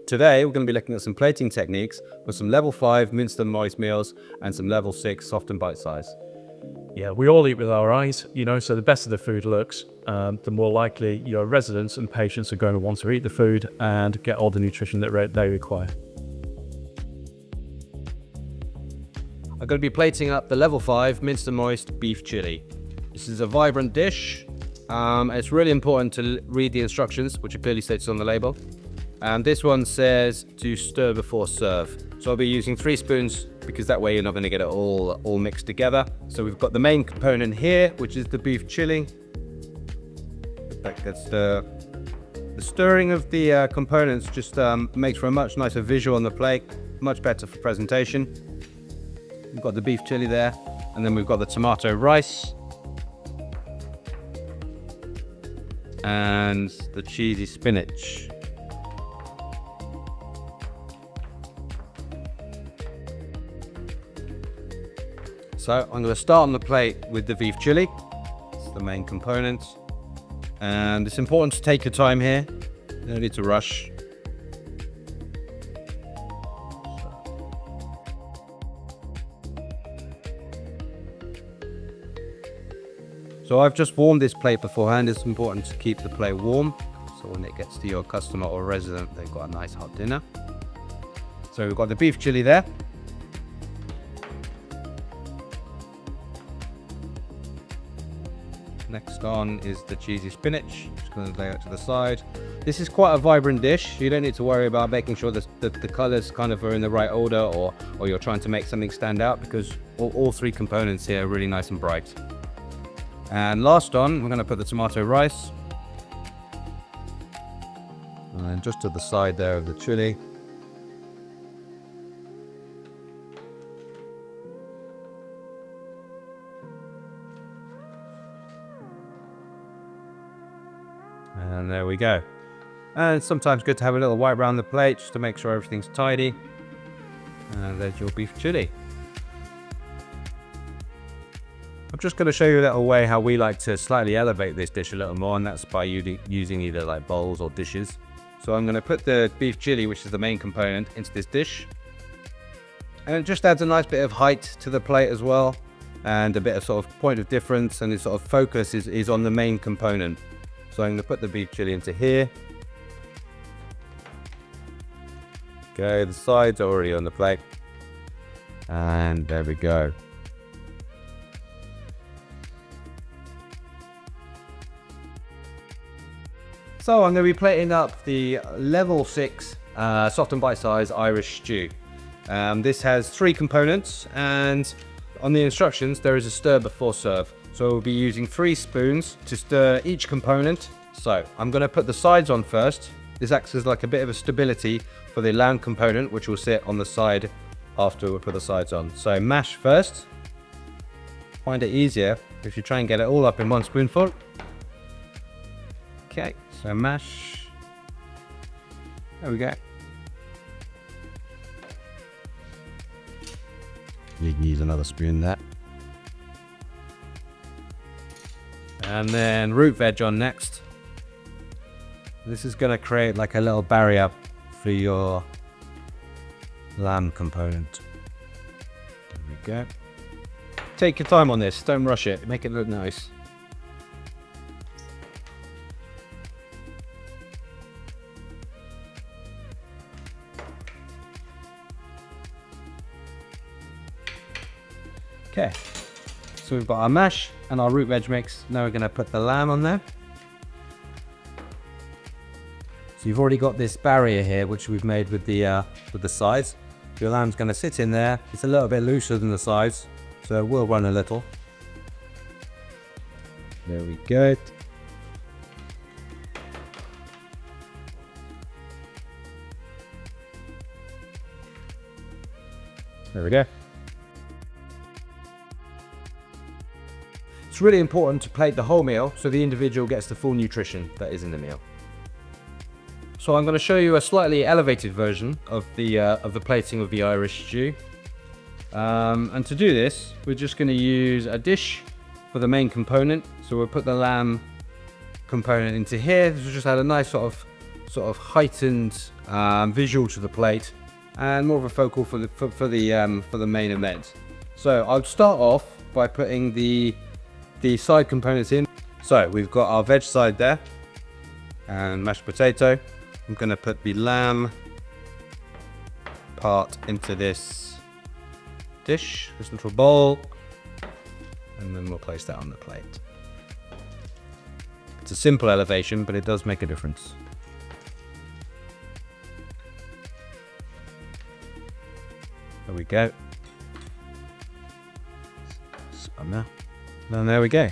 Today, we're going to be looking at some plating techniques for some level 5 minced and moist meals and some level 6 soft and bite size. Yeah, we all eat with our eyes, so the better the food looks, the more likely your residents and patients are going to want to eat the food and get all the nutrition that they require. I'm going to be plating up the level 5 minced and moist beef chili. This is a vibrant dish. It's really important to read the instructions, which are clearly stated on the label. And this one says to stir before serve. So I'll be using 3 spoons because that way you're not going to get it all mixed together. So we've got the main component here, which is the beef chili. That's the stirring of the components just makes for a much nicer visual on the plate, much better for presentation. We've got the beef chili there, and then we've got the tomato rice and the cheesy spinach. So I'm going to start on the plate with the beef chili. It's the main component. And it's important to take your time here. No need to rush. So I've just warmed this plate beforehand. It's important to keep the plate warm, so when it gets to your customer or resident, they've got a nice hot dinner. So we've got the beef chili there. Next on is the cheesy spinach. Just going to lay it to the side. This is quite a vibrant dish. You don't need to worry about making sure that the colors kind of are in the right order, or you're trying to make something stand out, because all 3 components here are really nice and bright. And last on, we're going to put the tomato rice. And then just to the side there of the chili. And there we go. And it's sometimes good to have a little wipe around the plate just to make sure everything's tidy. And there's your beef chili. I'm just going to show you a little way how we like to slightly elevate this dish a little more, and that's by using either like bowls or dishes. So I'm going to put the beef chili, which is the main component, into this dish. And it just adds a nice bit of height to the plate as well, and a bit of sort of point of difference, and the sort of focus is on the main component. So I'm going to put the beef chili into here. Okay, the sides are already on the plate. And there we go. So I'm going to be plating up the level 6 soft and bite size Irish stew. This has 3 components, and on the instructions there is a stir before serve. So we'll be using 3 spoons to stir each component. So I'm going to put the sides on first. This acts as like a bit of a stability for the lamb component, which will sit on the side after we put the sides on. So mash first. Find it easier if you try and get it all up in 1 spoonful. Okay, so mash. There we go. You can use another spoon there. And then root veg on next. This is going to create like a little barrier for your lamb component. There we go. Take your time on this, don't rush it, make it look nice. Okay, so we've got our mash and our root veg mix. Now we're going to put the lamb on there. So you've already got this barrier here, which we've made with the sides. Your lamb's going to sit in there. It's a little bit looser than the sides, so it will run a little. There we go. There we go. It's really important to plate the whole meal so the individual gets the full nutrition that is in the meal. So I'm going to show you a slightly elevated version of the plating of the Irish stew. And to do this, we're just going to use a dish for the main component. So we'll put the lamb component into here. This will just add a nice sort of sort of heightened visual to the plate, and more of a focal for the main event. So I'll start off by putting the side components in. So we've got our veg side there and mashed potato. I'm going to put the lamb part into this dish, this little bowl, and then we'll place that on the plate. It's a simple elevation, but it does make a difference. There we go. And there we go.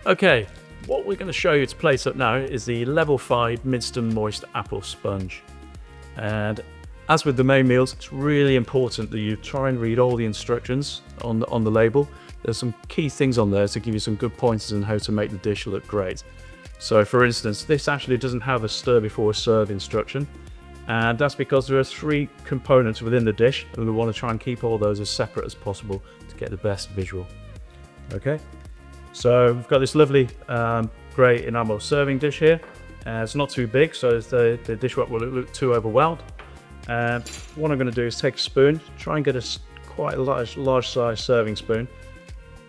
Okay, what we're going to show you to place up now is the Level 5 Minced and Moist Apple Sponge. And as with the main meals, it's really important that you try and read all the instructions on the label. There's some key things on there to give you some good pointers on how to make the dish look great. So for instance, this actually doesn't have a stir before serve instruction. And that's because there are 3 components within the dish, and we want to try and keep all those as separate as possible to get the best visual. Okay, so we've got this lovely grey enamel serving dish here. It's not too big, so the dishware won't look too overwhelmed. And what I'm going to do is take a spoon, try and get quite a large size serving spoon.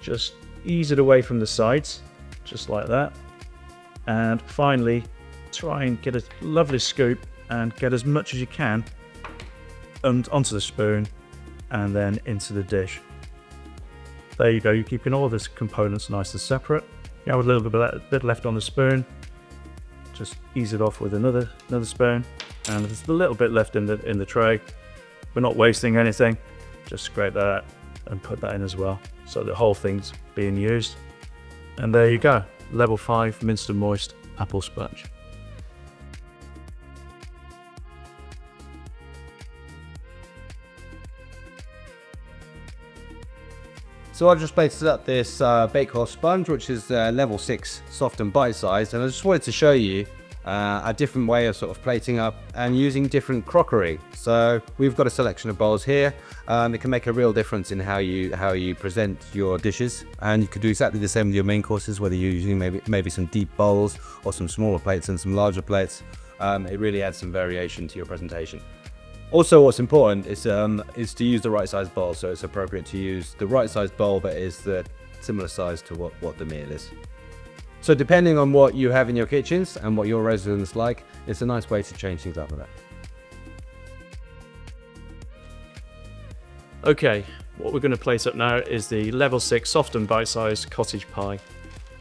Just ease it away from the sides, just like that. And finally, try and get a lovely scoop and get as much as you can onto the spoon and then into the dish. There you go, you're keeping all the components nice and separate. You have a little bit left on the spoon, just ease it off with another spoon, and there's a little bit left in the tray. We're not wasting anything, just scrape that and put that in as well, so the whole thing's being used. And there you go, Level 5 Minced and Moist Apple Sponge. So I've just placed up this bake-off sponge, which is level 6 soft and bite-sized, and I just wanted to show you a different way of sort of plating up and using different crockery. So we've got a selection of bowls here. It can make a real difference in how you present your dishes, and you could do exactly the same with your main courses, whether you're using maybe some deep bowls or some smaller plates and some larger plates. It really adds some variation to your presentation. Also, what's important is to use the right size bowl, so it's appropriate to use the right size bowl that is the similar size to what the meal is. So depending on what you have in your kitchens and what your residents like, it's a nice way to change things up with that. Okay, what we're going to place up now is the Level 6 soft and bite-sized cottage pie.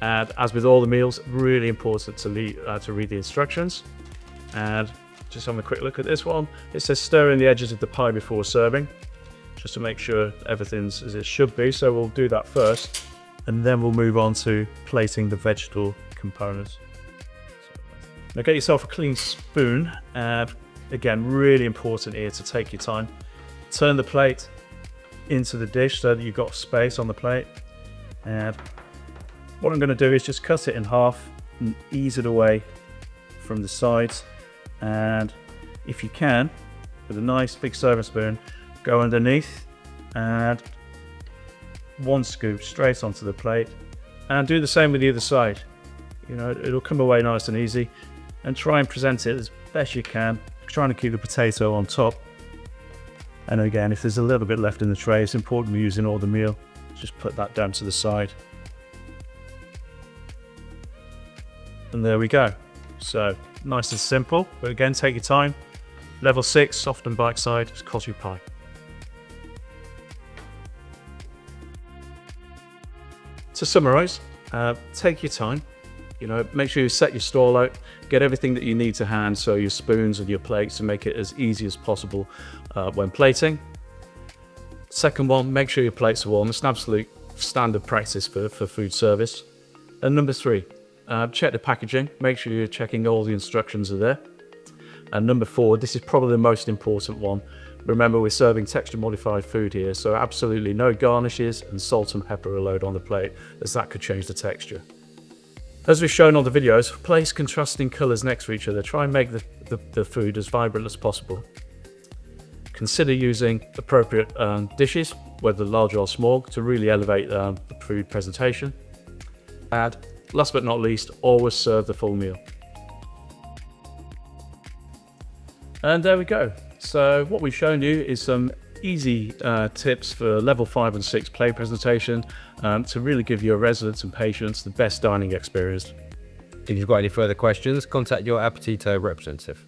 And as with all the meals, really important to read the instructions. And just having a quick look at this one, it says stir in the edges of the pie before serving, just to make sure everything's as it should be. So we'll do that first, and then we'll move on to plating the vegetable components. Now get yourself a clean spoon, and again, really important here to take your time. Turn the plate into the dish so that you've got space on the plate. And what I'm going to do is just cut it in half and ease it away from the sides. And if you can, with a nice big serving spoon, go underneath and 1 scoop straight onto the plate, and do the same with the other side. You know, it'll come away nice and easy, and try and present it as best you can, trying to keep the potato on top. And again, if there's a little bit left in the tray, it's important we're using all the meal. Just put that down to the side. And there we go. So nice and simple, but again, take your time. Level 6 soft and bite-sized cottage pie. To summarize, take your time. You know, make sure you set your stall out, get everything that you need to hand, so your spoons and your plates, to make it as easy as possible when plating. Second one, make sure your plates are warm. It's an absolute standard practice for food service. And number 3, check the packaging, make sure you're checking all the instructions are there. And number 4, this is probably the most important one. Remember, we're serving texture modified food here, so absolutely no garnishes and salt and pepper allowed on the plate, as that could change the texture. As we've shown on the videos, place contrasting colours next to each other. Try and make the food as vibrant as possible. Consider using appropriate dishes, whether large or small, to really elevate the food presentation. And last but not least, always serve the full meal. And there we go. So what we've shown you is some easy tips for level 5 and 6 plate presentation to really give your residents and patients the best dining experience. If you've got any further questions, contact your Apetito representative.